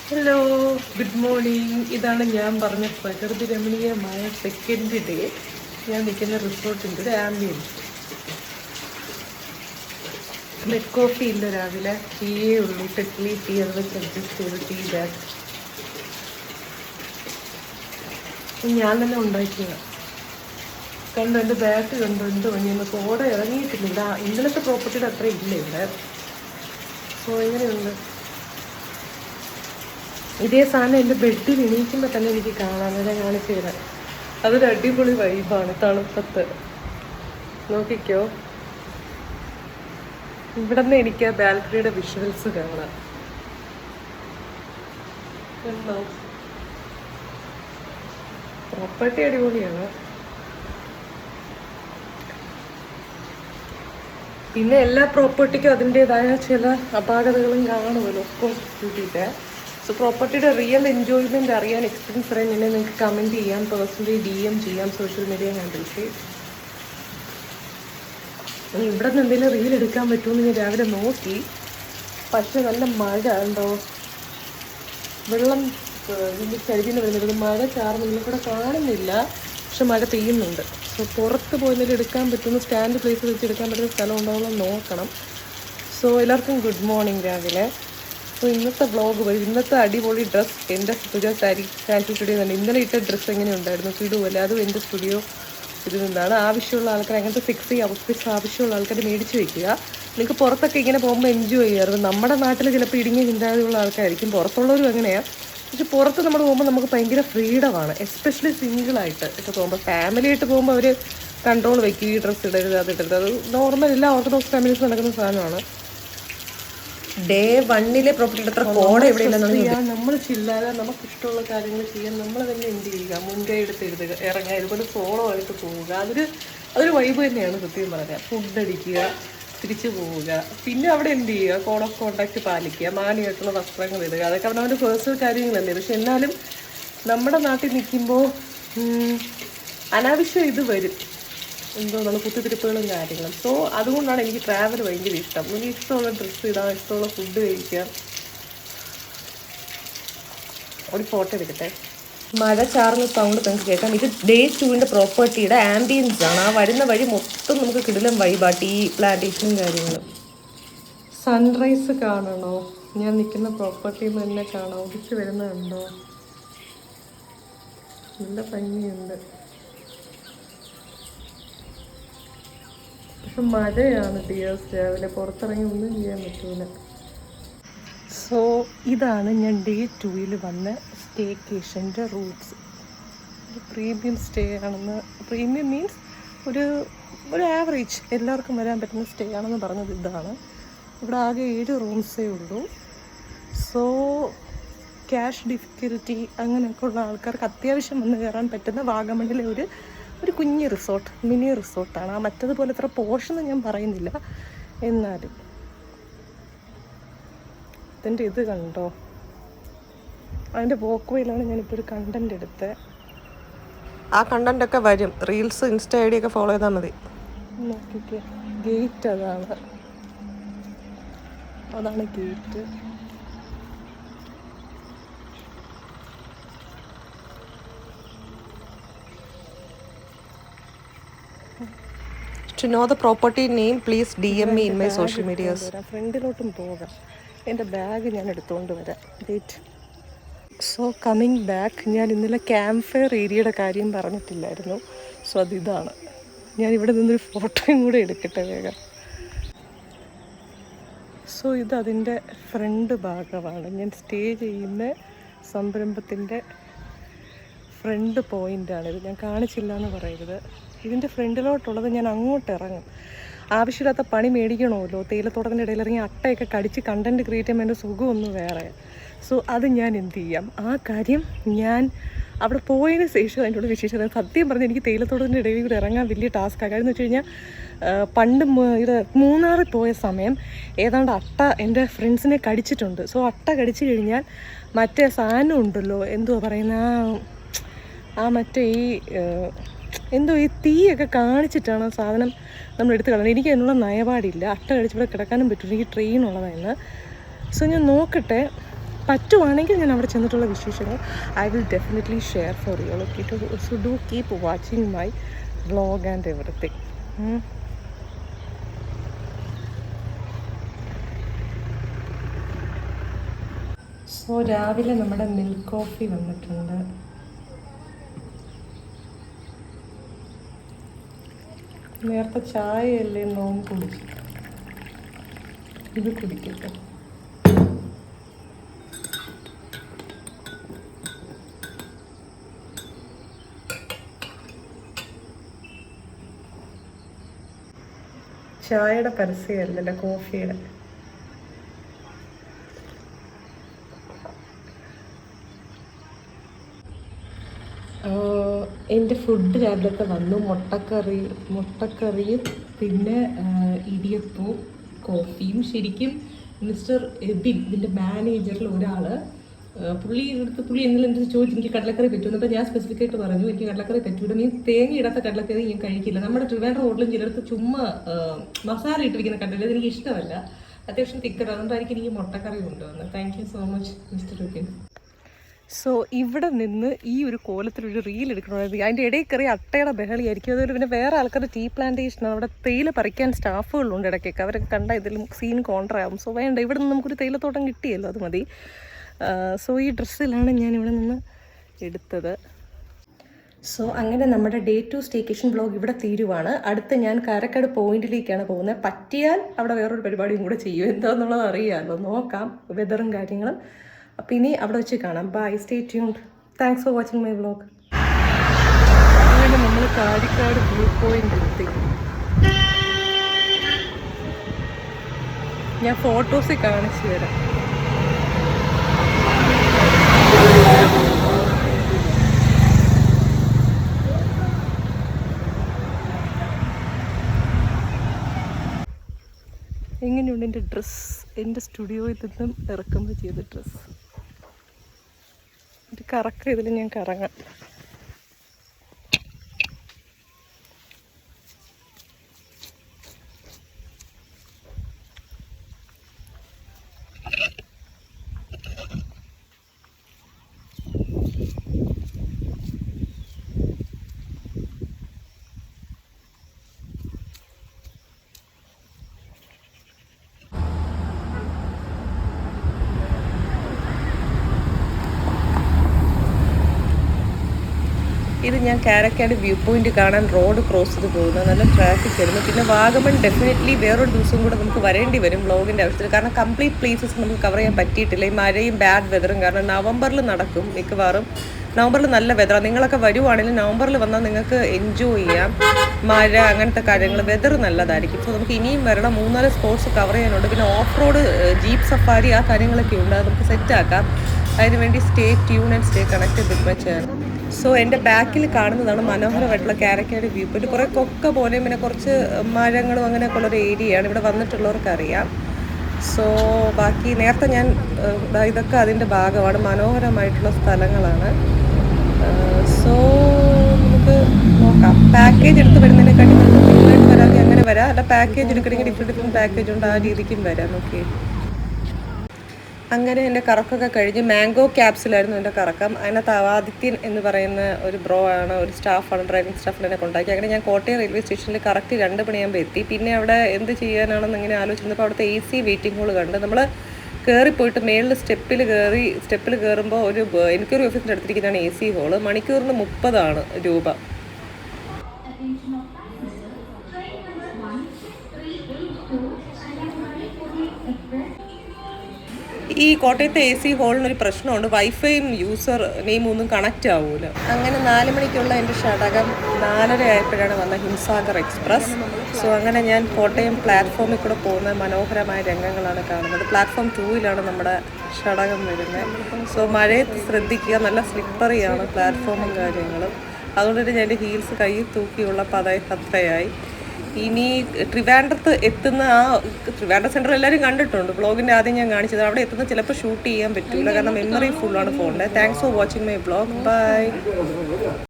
Hello, good morning. ഇതാണ് ഞാൻ പറഞ്ഞ പ്രകൃതി രമണീയമായ സെക്കൻഡ് ഡേ. ഞാൻ നിൽക്കുന്ന റിസോർട്ടിൻ്റെ ഒരു ആംബിയൻസ്. ബെഡ് കോഫി ഇല്ല, രാവിലെ ടീയേ ഉള്ളൂ. ടെസ്ലി ടീ അത് വെച്ച് അഡ്ജസ്റ്റ് ചെയ്ത് ടീ ബാഗ് ഞാൻ തന്നെ ഉണ്ടാക്കിയത്. കണ്ടോ എൻ്റെ ബാഗ് കണ്ടോ, എന്ത് പണിയൊന്ന് കോട ഇറങ്ങിയിട്ടില്ല ഇവിടെ. ഇന്നലത്തെ പ്രോപ്പർട്ടിയുടെ അത്ര ഇല്ല ഇവിടെ. സോ എങ്ങനെയുണ്ട് ഇതേ സാധനം എൻ്റെ ബെഡിൽ എണീക്കുമ്പോൾ തന്നെ എനിക്ക് കാണാൻ, ഞാൻ കാണിച്ചു തരാം. അതൊരു അടിപൊളി വൈബാണ് തണുപ്പത്ത്. നോക്കിക്കോ, ഇവിടെ നിന്ന് എനിക്ക് ആ ബാൽക്കണിയുടെ വിഷ്വൽസ് കാണാം. എന്തോ പ്രോപ്പർട്ടി അടിപൊളിയാണ്. പിന്നെ എല്ലാ പ്രോപ്പർട്ടിക്കും അതിൻ്റെതായ ചില അപാകതകളും കാണുമല്ലോ. കൂട്ടിയിട്ട് സോ പ്രോപ്പർട്ടിയുടെ റിയൽ എൻജോയ്മെൻറ്റ് അറിയാൻ, എക്സ്പീരിയൻസ് അറിയാൻ എന്നെ നിങ്ങൾക്ക് കമൻറ്റ് ചെയ്യാം, പേഴ്സണലി DM ചെയ്യാം, സോഷ്യൽ മീഡിയ ഹാൻഡിൽസ്. ഇവിടെ നിന്ന് എന്തെങ്കിലും റീൽ എടുക്കാൻ പറ്റുമെന്ന് ഞാൻ രാവിലെ നോക്കി. പക്ഷെ നല്ല മഴ ഉണ്ടോ, വെള്ളം ചരിഞ്ഞ് വരുന്നത്, മഴ ചാർന്നില്ല, ഇവിടെ കാണുന്നില്ല. പക്ഷെ മഴ പെയ്യുന്നുണ്ട്. സോ പുറത്ത് പോയി എന്തെങ്കിലും എടുക്കാൻ പറ്റുന്ന സ്റ്റാൻഡ് പ്ലേസ് വെച്ച് എടുക്കാൻ പറ്റുന്ന സ്ഥലം ഉണ്ടോ നോക്കണം. സോ എല്ലാവർക്കും ഗുഡ് മോർണിംഗ് രാവിലെ. സോ ഇന്നത്തെ വ്ളോഗ് വരും. ഇന്നത്തെ അടിപൊളി ഡ്രസ്സ് എൻ്റെ സ്റ്റുഡിയോ ഫാൻസി സ്റ്റുഡിയോ തന്നെ. ഇന്നലെ ഇട്ട ഡ്രസ്സ് എങ്ങനെയുണ്ടായിരുന്നു കിടുവല്ലേ, അതും എൻ്റെ സ്റ്റുഡിയോ ഇതിൽ നിന്നാണ്. ആവശ്യമുള്ള ആൾക്കാർ അങ്ങനത്തെ 6 ഔട്ട്ഫിറ്റ്സ് ആവശ്യമുള്ള ആൾക്കാർ മേടിച്ച് വയ്ക്കുക. നിങ്ങൾക്ക് പുറത്തൊക്കെ ഇങ്ങനെ പോകുമ്പോൾ എൻജോയ് ചെയ്യാറുണ്ട്. നമ്മുടെ നാട്ടിൽ ചിലപ്പോൾ ഇടുങ്ങിയ ചിന്താഗതിയുള്ള ആൾക്കാരായിരിക്കും, പുറത്തുള്ളവരും അങ്ങനെയാണ്. പക്ഷെ പുറത്ത് നമ്മൾ പോകുമ്പോൾ നമുക്ക് ഭയങ്കര ഫ്രീഡമാണ്, എസ്പെഷ്യലി സിംഗിളായിട്ട് ഒക്കെ പോകുമ്പോൾ. ഫാമിലി ആയിട്ട് പോകുമ്പോൾ അവർ കൺട്രോൾ വയ്ക്കും, ഈ ഡ്രസ്സ് ഇടരുത്, അത് ഇടരുത്. അത് നോർമൽ എല്ലാ ഓർത്തഡോക്സ് ഫാമിലീസ് നടക്കുന്ന സാധനമാണ്. ഡേ 1 പ്രോപ്പർട്ടിയുടെ അത്ര കോട ഇവിടെ നമ്മൾ ചില്ലാതെ നമുക്ക് ഇഷ്ടമുള്ള കാര്യങ്ങൾ ചെയ്യാൻ നമ്മൾ തന്നെ എന്ത് ചെയ്യുക, മുൻകൈ എടുത്ത് ഇറങ്ങുക, ഇതുപോലെ സോളോ ആയിട്ട് പോവുക. അതൊരു വൈബ് തന്നെയാണ് സത്യം പറഞ്ഞാൽ. ഫുഡ് അടിക്കുക, തിരിച്ചു പോവുക, പിന്നെ അവിടെ എന്ത് ചെയ്യുക, കോഡ് ഓഫ് കോണ്ടാക്ട് പാലിക്കുക, മാന്യമായിട്ടുള്ള വസ്ത്രങ്ങൾ ഇടുക. അതൊക്കെ അവനവൻ്റെ പേഴ്സണൽ കാര്യങ്ങളല്ലേ. പക്ഷെ എന്നാലും നമ്മുടെ നാട്ടിൽ നിൽക്കുമ്പോൾ അനാവശ്യം ഇത് വരും, എന്തോ നമ്മൾ കുത്തിത്തിരിപ്പുകളും കാര്യങ്ങളും. സോ അതുകൊണ്ടാണ് എനിക്ക് ട്രാവൽ ഭയങ്കര ഇഷ്ടം. എനിക്ക് ഇഷ്ടമുള്ള ഡ്രസ്സ് ഇടാം, ഇഷ്ടമുള്ള ഫുഡ് കഴിക്കാം. ഒരു ഫോട്ടോ എടുക്കട്ടെ. മഴ ചാർന്ന സൗണ്ട് നമുക്ക് കേൾക്കാം. ഇത് ഡേ 2 പ്രോപ്പർട്ടിയുടെ ആംബിയൻസ് ആണ്. ആ വരുന്ന വഴി മൊത്തം നമുക്ക് കിടിലം വൈബാണ്, ടീ പ്ലാന്റേഷനും കാര്യങ്ങളും. സൺറൈസ് കാണണോ? ഞാൻ നിൽക്കുന്ന പ്രോപ്പർട്ടിയിൽ നിന്ന് തന്നെ കാണാം. ഒതിച്ച് വരുന്നുണ്ടോ? നല്ല ഭംഗിയുണ്ട്. പക്ഷെ മഴയാണ് ഡിയേഴ്സ്, രാവിലെ പുറത്തിറങ്ങി ഒന്നും ചെയ്യാൻ പറ്റൂല. സോ ഇതാണ് ഞാൻ ഡേ 2 വന്ന സ്റ്റേക്കേഷൻ്റെ റൂട്ട്സ്. ഒരു പ്രീമിയം സ്റ്റേ ആണെന്ന്, പ്രീമിയം മീൻസ് ഒരു ആവറേജ് എല്ലാവർക്കും വരാൻ പറ്റുന്ന സ്റ്റേ ആണെന്ന് പറഞ്ഞത് ഇതാണ്. ഇവിടെ ആകെ 7 റൂംസേ ഉള്ളൂ. സോ ക്യാഷ് ഡിഫിക്കൽറ്റി അങ്ങനെയൊക്കെ ഉള്ള ആൾക്കാർക്ക് അത്യാവശ്യം വന്ന് കയറാൻ പറ്റുന്ന വാഗമണിലെ ഒരു കുഞ്ഞ് റിസോർട്ട്, മിനി റിസോർട്ടാണ്. ആ മറ്റതുപോലെ ഇത്ര പോഷെന്ന് ഞാൻ പറയുന്നില്ല, എന്നാലും ഇതിൻ്റെ ഇത് കണ്ടോ, അതിൻ്റെ വോക്ക് വേയിലാണ് ഞാനിപ്പോൾ ഒരു കണ്ടൻറ് എടുത്തത്. ആ കണ്ടൻറ്റൊക്കെ വരും, റീൽസ് ഇൻസ്റ്റ ID ഒക്കെ ഫോളോ ചെയ്താൽ മതി. നോക്കിക്കേ, ഗേറ്റ് അതാണ് gate. To know the property name, please DM me in my social medias. ഫ്രണ്ടിലോട്ടും പോകാം. എൻ്റെ ബാഗ് ഞാൻ എടുത്തുകൊണ്ട് വരാം. വെയിറ്റ്. സോ കമ്മിങ് ബാക്ക്, ഞാൻ ഇന്നലെ ക്യാമ്പ് ഫയർ ഏരിയയുടെ കാര്യം പറഞ്ഞിട്ടില്ലായിരുന്നു. സോ അതിതാണ്. ഞാൻ ഇവിടെ നിന്നൊരു ഫോട്ടോയും കൂടെ എടുക്കട്ടെ വേഗം. സോ ഇതതിൻ്റെ ഫ്രണ്ട് ഭാഗമാണ്. ഞാൻ സ്റ്റേ ചെയ്യുന്ന സംരംഭത്തിൻ്റെ ഫ്രണ്ട് പോയിൻ്റാണിത്. ഞാൻ കാണിച്ചില്ല എന്ന് പറയരുത്. ഇതിൻ്റെ ഫ്രണ്ടിലോട്ടുള്ളത് ഞാൻ അങ്ങോട്ട് ഇറങ്ങും. ആവശ്യമില്ലാത്ത പണി മേടിക്കണമല്ലോ. തേയിലത്തോട്ടത്തിൻ്റെ ഇടയിൽ ഇറങ്ങി അട്ടയൊക്കെ കടിച്ച് കണ്ടൻറ്റ് ക്രിയേറ്റ് ചെയ്യുമ്പോൾ എൻ്റെ സുഖമൊന്നും വേറെ. സോ അത് ഞാൻ എന്ത് ചെയ്യാം, ആ കാര്യം ഞാൻ അവിടെ പോയതിന് ശേഷം അതിൻ്റെ വിശേഷം. സത്യം പറഞ്ഞാൽ എനിക്ക് തേയിലത്തോട്ടത്തിൻ്റെ ഇടയിൽ കൂടെ ഇറങ്ങാൻ വലിയ ടാസ്ക്കാണ്. കാര്യം എന്ന് വെച്ച് കഴിഞ്ഞാൽ പണ്ട് ഇത് മൂന്നാറിൽ പോയ സമയം ഏതാണ്ട് അട്ട എൻ്റെ ഫ്രണ്ട്സിനെ കടിച്ചിട്ടുണ്ട്. സോ അട്ട കടിച്ചു കഴിഞ്ഞാൽ മറ്റേ സാധനം ഉണ്ടല്ലോ, എന്തുവാ പറയുന്ന, ആ മറ്റേ എന്തോ ഈ തീയൊക്കെ കാണിച്ചിട്ടാണ് ആ സാധനം നമ്മൾ എടുത്ത് കളയുന്നത്. എനിക്ക് അതിനുള്ള നയപാടില്ല. അട്ട കടിച്ചിവിടെ കിടക്കാനും പറ്റില്ല, എനിക്ക് ട്രെയിൻ ഉള്ളതായിരുന്നു. സോ ഞാൻ നോക്കട്ടെ, പറ്റുവാണെങ്കിൽ ഞാൻ അവിടെ ചെന്നിട്ടുള്ള വിശേഷങ്ങൾ I will definitely share for you okay. So do keep watching my vlog and everything. So രാവിലെ നമ്മുടെ മിൽക്ക് കോഫി വന്നിട്ടുണ്ട്. നേരത്തെ ചായയല്ലേ നോം കുടിച്ചു, ഇത് കുടിക്കട്ടെ. ചായയുടെ പരസ്യമല്ലല്ലോ, കോഫിയുടെ. എൻ്റെ ഫുഡ് രാവിലത്തെ വന്നു. മുട്ടക്കറിയും പിന്നെ ഇടിയപ്പവും കോഫിയും. ശരിക്കും മിസ്റ്റർ എബിൻ, ഇതിൻ്റെ മാനേജറിൽ ഒരാൾ, പുള്ളി എന്തെങ്കിലും എൻ്റെ ചോദിച്ചു എനിക്ക് കടലക്കറി പറ്റുമെന്ന്. അപ്പോൾ ഞാൻ സ്പെസിഫിക്കായിട്ട് പറഞ്ഞു എനിക്ക് കടലക്കറി പറ്റൂല, നീ തേങ്ങ ഇടാത്ത കടലക്കറി ഞാൻ കഴിക്കില്ല. നമ്മുടെ ട്രിവാൻഡ്രം ഹോട്ടലും ചിലർക്ക് ചുമ്മാ മസാല ഇട്ട് വയ്ക്കുന്ന കടല എനിക്ക് ഇഷ്ടമല്ല, അത്യാവശ്യം തിക്കറ്. അതുകൊണ്ടായിരിക്കും എനിക്ക് മുട്ടക്കറി കൊണ്ടുവന്നത്. Thank you so much mister Abin. So ഇവിടെ നിന്ന് ഈ ഒരു കോലത്തിലൊരു റീൽ എടുക്കണമായിരുന്നു. അതിൻ്റെ ഇടയിൽ കയറി അട്ടയുടെ ബഹളിയായിരിക്കും. അതുപോലെ പിന്നെ വേറെ ആൾക്കാരുടെ ടീ പ്ലാന്റേഷനാണ്. അവിടെ തേയില പറിക്കാൻ സ്റ്റാഫുകളുണ്ട് ഇടയ്ക്കൊക്കെ. അവരൊക്കെ കണ്ടാൽ ഇതിൽ സീൻ കോൺട്രാകും. സോ വേണ്ട, ഇവിടെ നിന്ന് നമുക്കൊരു തേയിലത്തോട്ടം കിട്ടിയല്ലോ, അത് മതി. സോ ഈ ഡ്രസ്സിലാണ് ഞാൻ ഇവിടെ നിന്ന് എടുത്തത്. സോ അങ്ങനെ നമ്മുടെ ഡേ 2 സ്റ്റേക്കേഷൻ വ്ളോഗ് ഇവിടെ തീരുവാണ്. അടുത്ത് ഞാൻ കാരക്കാട് പോയിന്റിലേക്കാണ് പോകുന്നത്. പറ്റിയാൽ അവിടെ വേറൊരു പരിപാടിയും കൂടെ ചെയ്യും, എന്താണെന്നുള്ളത് അറിയാമല്ലോ, നോക്കാം വെതറും കാര്യങ്ങളും. അപ്പം ഇനി അവിടെ വെച്ച് കാണാം. Bye, stay tuned. Thanks for watching my vlog. അങ്ങനെ നമ്മൾ കാരിക്കാട് വ്യൂ പോയിന്റ് എത്തി. ഞാൻ ഫോട്ടോസിൽ കാണിച്ചു തരാം. എങ്ങനെയുണ്ട് എൻ്റെ ഡ്രസ്സ്? എൻ്റെ സ്റ്റുഡിയോയിൽ നിന്നും ഇറക്കുമ്പോൾ ചെയ്ത ഡ്രസ്സ്. ഒരു കറക്കം ഇതിൽ ഞാൻ കറങ്ങാം. ഇത് ഞാൻ കാരക്കാട് വ്യൂ പോയിന്റ് കാണാൻ റോഡ് ക്രോസ് ചെയ്ത് പോകുന്നത്. നല്ല ട്രാഫിക് ആയിരുന്നു. പിന്നെ വാഗമൺ ഡെഫിനറ്റ്ലി വേറൊരു ദിവസം കൂടെ നമുക്ക് വരേണ്ടി വരും വ്ളോഗിൻ്റെ ആവശ്യത്തിൽ. കാരണം കംപ്ലീറ്റ് പ്ലേസസ് നമുക്ക് കവർ ചെയ്യാൻ പറ്റിയിട്ടില്ല. ഈ മഴയും ബാഡ് വെതറും കാരണം. നവംബറിൽ നടക്കും മിക്കവാറും. നവംബറിൽ നല്ല വെതറാണ്. നിങ്ങളൊക്കെ വരുവാണെങ്കിൽ നവംബറിൽ വന്നാൽ നിങ്ങൾക്ക് എൻജോയ് ചെയ്യാം. മഴ അങ്ങനത്തെ കാര്യങ്ങൾ, വെതർ നല്ലതായിരിക്കും. സോ നമുക്ക് ഇനിയും വരണം. 3-4 സ്പോട്സ് കവർ ചെയ്യാനുണ്ട്. പിന്നെ ഓഫ് റോഡ് ജീപ്പ് സഫാരി ആ കാര്യങ്ങളൊക്കെ ഉണ്ട്. അത് നമുക്ക് സെറ്റാക്കാം. അതിനുവേണ്ടി stay tune and stay connected with my channel. So എൻ്റെ ബാക്കിൽ കാണുന്നതാണ് മനോഹരമായിട്ടുള്ള കാരക്കാട് വ്യൂ പോയിന്റ്. കുറേ കൊക്ക പോലെയും പിന്നെ കുറച്ച് മരങ്ങളും അങ്ങനെയൊക്കെ ഉള്ളൊരു ഏരിയയാണ്. ഇവിടെ വന്നിട്ടുള്ളവർക്ക് അറിയാം. സോ ബാക്കി നേരത്തെ ഞാൻ ഇതൊക്കെ അതിൻ്റെ ഭാഗമാണ്. മനോഹരമായിട്ടുള്ള സ്ഥലങ്ങളാണ്. സോ നമുക്ക് നോക്കാം. പാക്കേജ് എടുത്ത് വരുന്നതിനെക്കാട്ടി നമുക്ക് സിംഗിളായിട്ട് വരാമെങ്കിൽ അങ്ങനെ വരാം. അല്ല പാക്കേജ് എടുക്കണമെങ്കിൽ ഡിഫറെൻറ്റ് പാക്കേജ് ഉണ്ട്, ആ രീതിക്കും വരാം. ഓക്കെ. അങ്ങനെ എൻ്റെ കറക്കമൊക്കെ കഴിഞ്ഞ് മാംഗോ ക്യാപ്സിലായിരുന്നു എൻ്റെ കറക്കം. അതിനകത്ത് ആദിത്യൻ എന്ന് പറയുന്ന ഒരു ബ്രോ ആണ്, ഒരു സ്റ്റാഫാണ്, ഡ്രൈവിംഗ് സ്റ്റാഫിൽ എന്നെ കൊണ്ടാക്കി. അങ്ങനെ ഞാൻ കോട്ടയം റെയിൽവേ സ്റ്റേഷനിൽ കറക്റ്റ് 2 മണിയാകുമ്പോൾ എത്തി. പിന്നെ അവിടെ എന്ത് ചെയ്യാനാണെന്ന് ഇങ്ങനെ ആലോചിച്ചിരുന്നപ്പോൾ അവിടുത്തെ AC വെയിറ്റിംഗ് ഹോൾ കണ്ട് നമ്മൾ കയറിപ്പോയിട്ട് മേളിൽ സ്റ്റെപ്പിൽ കയറുമ്പോൾ എനിക്കൊരു ഓഫീസിൻ്റെ അടുത്തിരിക്കുന്നതാണ് AC ഹോള്. മണിക്കൂറിന് 30 രൂപ. ഈ കോട്ടയത്തെ AC ഹോളിനൊരു പ്രശ്നമുണ്ട്, വൈഫൈയും യൂസർ നെയിമും ഒന്നും കണക്റ്റ് ആവൂല. അങ്ങനെ 4 മണിക്കുള്ള എൻ്റെ ഷടകം 4:30 ആയപ്പോഴാണ് വന്ന ഹിംസാഗർ എക്സ്പ്രസ്. സോ അങ്ങനെ ഞാൻ കോട്ടയം പ്ലാറ്റ്ഫോമിൽ കൂടെ പോകുന്ന മനോഹരമായ രംഗങ്ങളാണ് കാണുന്നത്. പ്ലാറ്റ്ഫോം 2-ലാണ് നമ്മുടെ ഷടകം വരുന്നത്. സോ മഴയത്ത് ശ്രദ്ധിക്കുക, നല്ല സ്ലിപ്പറിയാണ് പ്ലാറ്റ്ഫോമും കാര്യങ്ങളും. അതുകൊണ്ട് തന്നെ ഞാൻ എൻ്റെ ഹീൽസ് കയ്യിൽ തൂക്കിയുള്ള പദയാത്രയായി. ഇനി ട്രിവാൻഡ്രത്ത് എത്തുന്ന ട്രിവാൻഡ്രം സെൻറ്റർ എല്ലാവരും കണ്ടിട്ടുണ്ട്. വ്ളോഗിൻ്റെ ആദ്യം ഞാൻ കാണിച്ചത്. അവിടെ എത്തുന്ന ചിലപ്പോൾ ഷൂട്ട് ചെയ്യാൻ പറ്റില്ല, കാരണം മെമ്മറി ഫുള്ളാണ് ഫോണിൻ്റെ. Thanks for watching my vlog. By.